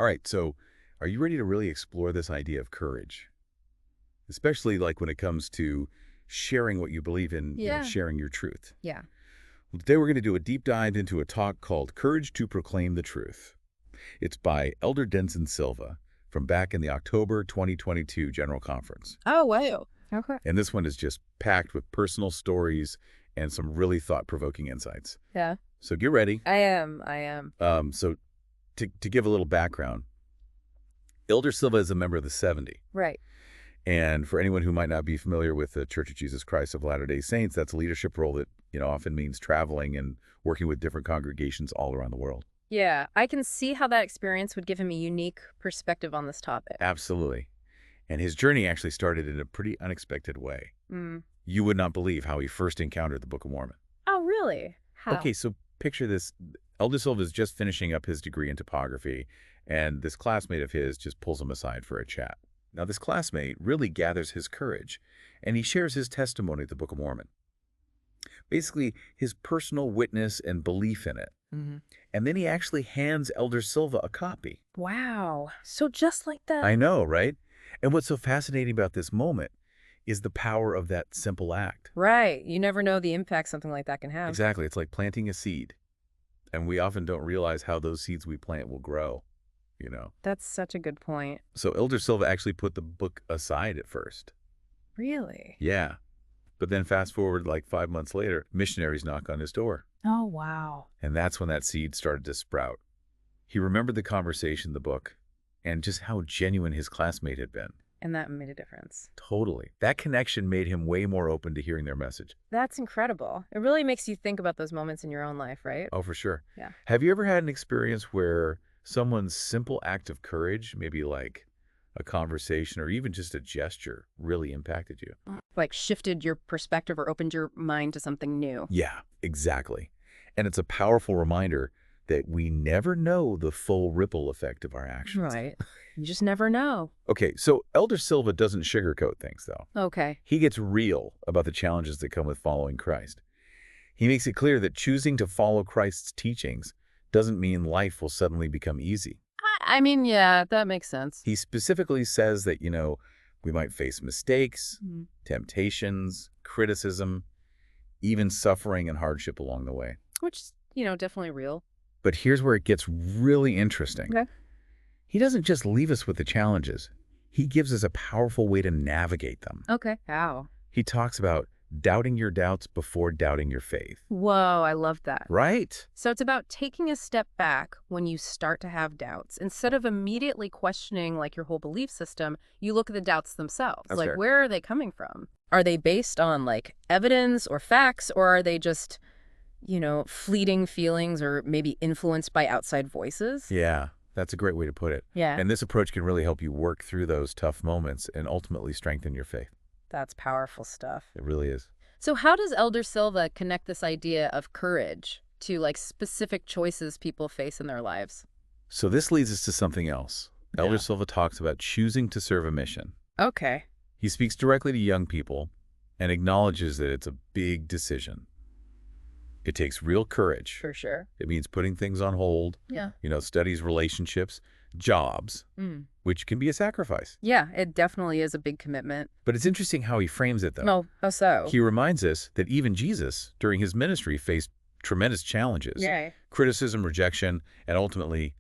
All right, so are you ready to really explore this idea of courage? Especially like when it comes to sharing what you believe in, Yeah. sharing your truth. Yeah. Well, today we're going to do a deep dive into a talk called Courage to Proclaim the Truth. It's by Elder Denson Silva from back in the October 2022 General Conference. Oh, wow. Okay. And this one is just packed with personal stories and some really thought-provoking insights. Yeah. So get ready. I am. So to give a little background, Elder Silva is a member of the 70. Right. And for anyone who might not be familiar with the Church of Jesus Christ of Latter-day Saints, that's a leadership role that, often means traveling and working with different congregations all around the world. Yeah. I can see how that experience would give him a unique perspective on this topic. Absolutely. And his journey actually started in a pretty unexpected way. Mm. You would not believe how he first encountered the Book of Mormon. Oh, really? How? Okay, so picture this. Elder Silva is just finishing up his degree in topography, and this classmate of his just pulls him aside for a chat. Now, this classmate really gathers his courage, and he shares his testimony of the Book of Mormon. Basically, his personal witness and belief in it. Mm-hmm. And then he actually hands Elder Silva a copy. Wow. So just like that. I know, right? And what's so fascinating about this moment is the power of that simple act. Right. You never know the impact something like that can have. Exactly. It's like planting a seed. And we often don't realize how those seeds we plant will grow, That's such a good point. So Elder Silva actually put the book aside at first. Really? Yeah. But then fast forward like 5 months later, missionaries knock on his door. Oh, wow. And that's when that seed started to sprout. He remembered the conversation in the book and just how genuine his classmate had been. And that made a difference. Totally. That connection made him way more open to hearing their message. That's incredible. It really makes you think about those moments in your own life, right? Oh, for sure. Yeah. Have you ever had an experience where someone's simple act of courage, maybe like a conversation or even just a gesture, really impacted you? Like shifted your perspective or opened your mind to something new. Yeah, exactly. And it's a powerful reminder that we never know the full ripple effect of our actions. Right. You just never know. Okay, so Elder Silva doesn't sugarcoat things, though. Okay. He gets real about the challenges that come with following Christ. He makes it clear that choosing to follow Christ's teachings doesn't mean life will suddenly become easy. I mean, yeah, that makes sense. He specifically says that, we might face mistakes, temptations, criticism, even suffering and hardship along the way. Which, definitely real. But here's where it gets really interesting. Okay. He doesn't just leave us with the challenges. He gives us a powerful way to navigate them. Okay. How? He talks about doubting your doubts before doubting your faith. Whoa, I love that. Right? So it's about taking a step back when you start to have doubts. Instead of immediately questioning like your whole belief system, you look at the doubts themselves. That's like, fair. where are they coming from? Are they based on like evidence or facts, or are they just, fleeting feelings or maybe influenced by outside voices? Yeah, that's a great way to put it. Yeah. And this approach can really help you work through those tough moments and ultimately strengthen your faith. That's powerful stuff. It really is. So how does Elder Silva connect this idea of courage to like specific choices people face in their lives? So this leads us to something else. Elder Yeah. Silva talks about choosing to serve a mission. Okay. He speaks directly to young people and acknowledges that it's a big decision. It takes real courage. For sure. It means putting things on hold, Yeah. studies, relationships, jobs, which can be a sacrifice. Yeah, it definitely is a big commitment. But it's interesting how he frames it, though. No, how so? He reminds us that even Jesus, during his ministry, faced tremendous challenges. Yay. Criticism, rejection, and ultimately,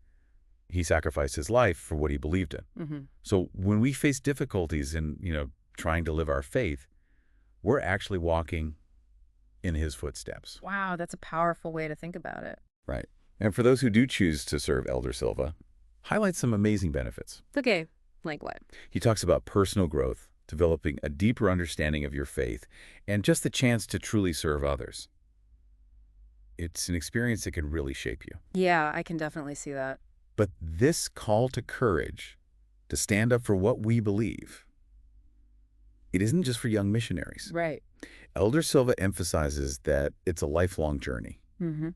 he sacrificed his life for what he believed in. Mm-hmm. So when we face difficulties in, trying to live our faith, we're actually walking in his footsteps. Wow, that's a powerful way to think about it. Right. And for those who do choose to serve Elder Silva, highlights some amazing benefits. Okay, like what? He talks about personal growth, developing a deeper understanding of your faith, and just the chance to truly serve others. It's an experience that can really shape you. Yeah, I can definitely see that. But this call to courage, to stand up for what we believe, it isn't just for young missionaries. Right. Elder Silva emphasizes that it's a lifelong journey, Mm-hmm.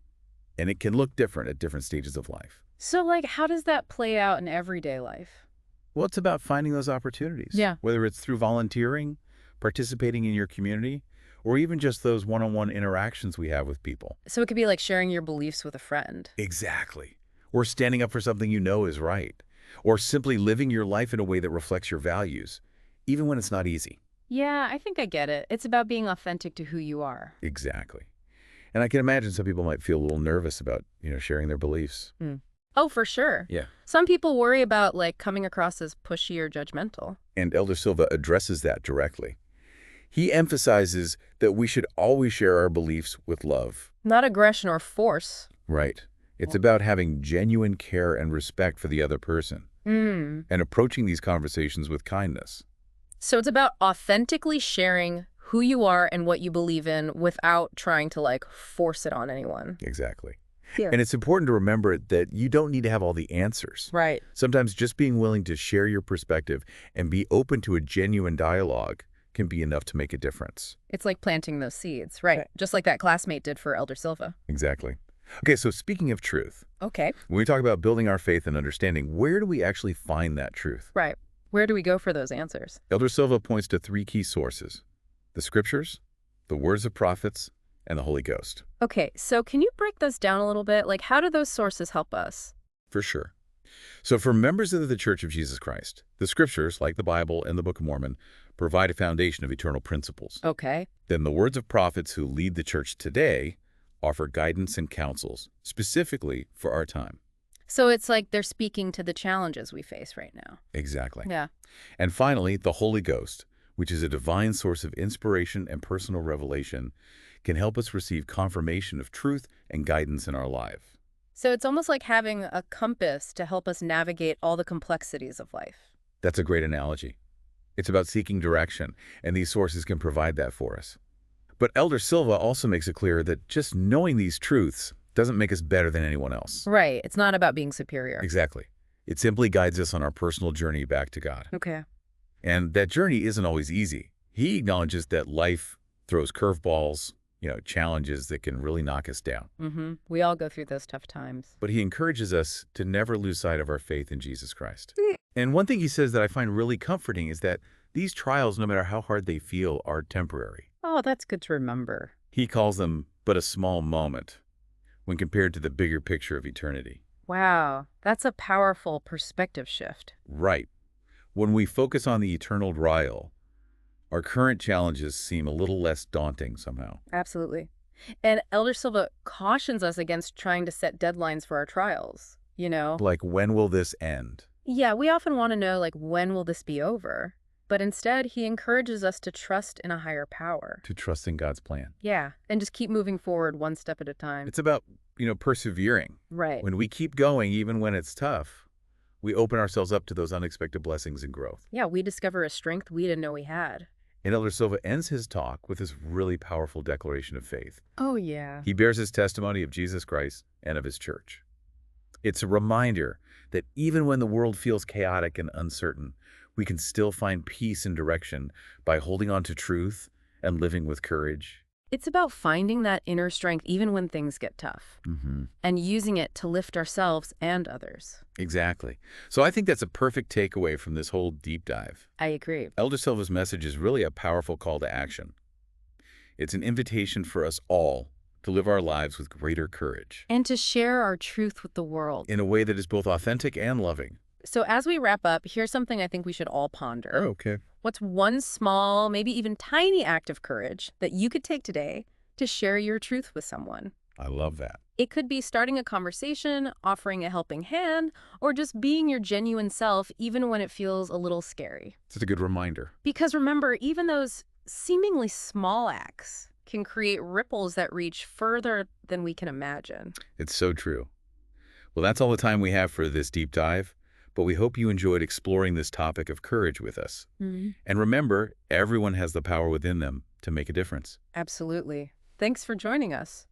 and it can look different at different stages of life. So, like, how does that play out in everyday life? Well, it's about finding those opportunities. Yeah. Whether it's through volunteering, participating in your community, or even just those one-on-one interactions we have with people. So it could be like sharing your beliefs with a friend. Exactly. Or standing up for something you know is right. or simply living your life in a way that reflects your values, even when it's not easy. Yeah, I think I get it. It's about being authentic to who you are. Exactly. And I can imagine some people might feel a little nervous about, sharing their beliefs. Mm. Oh, for sure. Yeah. Some people worry about, like, coming across as pushy or judgmental. And Elder Silva addresses that directly. He emphasizes that we should always share our beliefs with love. Not aggression or force. Right. It's about having genuine care and respect for the other person Mm. and approaching these conversations with kindness. So it's about authentically sharing who you are and what you believe in without trying to, like, force it on anyone. Exactly. Yeah. And it's important to remember that you don't need to have all the answers. Right. Sometimes just being willing to share your perspective and be open to a genuine dialogue can be enough to make a difference. It's like planting those seeds, right? Just like that classmate did for Elder Silva. Exactly. Okay, so speaking of truth, Okay. when we talk about building our faith and understanding, where do we actually find that truth? Right. Where do we go for those answers? Elder Silva points to 3 key sources: the scriptures, the words of prophets, and the Holy Ghost. Okay, so can you break those down a little bit? Like, how do those sources help us? For sure. So for members of the Church of Jesus Christ, the scriptures, like the Bible and the Book of Mormon, provide a foundation of eternal principles. Okay. Then the words of prophets who lead the church today offer guidance and counsels, specifically for our time. So it's like they're speaking to the challenges we face right now. Exactly. Yeah. And finally, the Holy Ghost, which is a divine source of inspiration and personal revelation, can help us receive confirmation of truth and guidance in our life. So it's almost like having a compass to help us navigate all the complexities of life. That's a great analogy. It's about seeking direction, and these sources can provide that for us. But Elder Silva also makes it clear that just knowing these truths doesn't make us better than anyone else. Right. It's not about being superior. Exactly. It simply guides us on our personal journey back to God. Okay. And that journey isn't always easy. He acknowledges that life throws curveballs, challenges that can really knock us down. Mm-hmm. We all go through those tough times. But he encourages us to never lose sight of our faith in Jesus Christ. And one thing he says that I find really comforting is that these trials, no matter how hard they feel, are temporary. Oh, that's good to remember. He calls them but a small moment when compared to the bigger picture of eternity. Wow, that's a powerful perspective shift. Right. When we focus on the eternal trial, our current challenges seem a little less daunting somehow. Absolutely. And Elder Silva cautions us against trying to set deadlines for our trials, Like, when will this end? Yeah, we often want to know, like, when will this be over? But instead, he encourages us to trust in a higher power. To trust in God's plan. Yeah, and just keep moving forward one step at a time. It's about, persevering. Right. When we keep going, even when it's tough, we open ourselves up to those unexpected blessings and growth. Yeah, we discover a strength we didn't know we had. And Elder Silva ends his talk with this really powerful declaration of faith. Oh, yeah. He bears his testimony of Jesus Christ and of his church. It's a reminder that even when the world feels chaotic and uncertain, we can still find peace and direction by holding on to truth and living with courage. It's about finding that inner strength even when things get tough, and using it to lift ourselves and others. Exactly. So I think that's a perfect takeaway from this whole deep dive. I agree. Elder Silva's message is really a powerful call to action. It's an invitation for us all to live our lives with greater courage. And to share our truth with the world. In a way that is both authentic and loving. So as we wrap up, here's something I think we should all ponder. Oh, okay. What's one small, maybe even tiny act of courage that you could take today to share your truth with someone? I love that. It could be starting a conversation, offering a helping hand, or just being your genuine self even when it feels a little scary. It's a good reminder. Because remember, even those seemingly small acts can create ripples that reach further than we can imagine. It's so true. Well, that's all the time we have for this deep dive, but we hope you enjoyed exploring this topic of courage with us. And remember, everyone has the power within them to make a difference. Absolutely. Thanks for joining us.